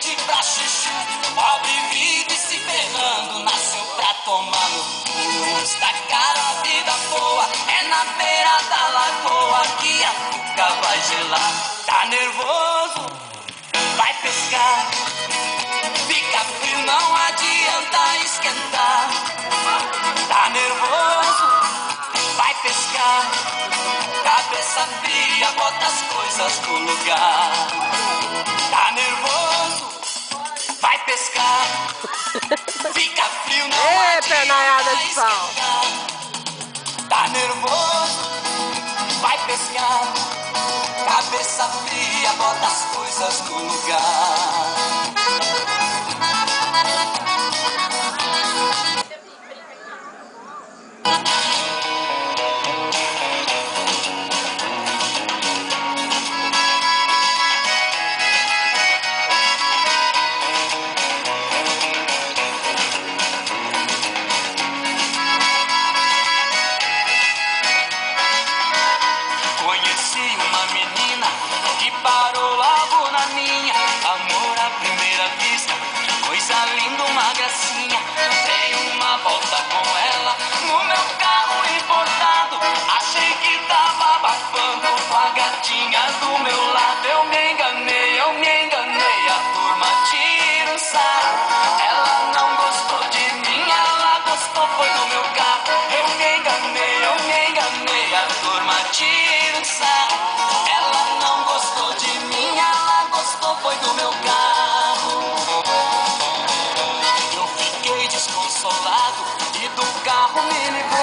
leite pra chuchu. Pobre vive se ferrando, nasceu pra tomar no cu. Está cara a vida boa, é na beira da lagoa que a cuca vai gelar. Tá nervoso, vai pescar. Fica frio, não adianta esquentar. Tá nervoso, vai pescar. Cabeça fria, bota as coisas no lugar. Tá nervoso, vai pescar. Fica frio, não adianta esquentar. Tá nervoso, vai pescar. Cabeça fria, bota as coisas no lugar. Conheci uma menina que parou logo na minha. Amor à primeira vista, coisa linda, uma gracinha. Dei uma volta com ela no meu carro importado. Achei que tava abafando com a gatinha do meu lado. Eu me enganei, a turma tira o sarro. Ela não gostou de mim, ela gostou foi do meu carro. Eu me enganei, a turma tira o sarro. Ela não gostou de mim, ela gostou foi do meu carro. Eu fiquei desconsolado e do carro me livrei.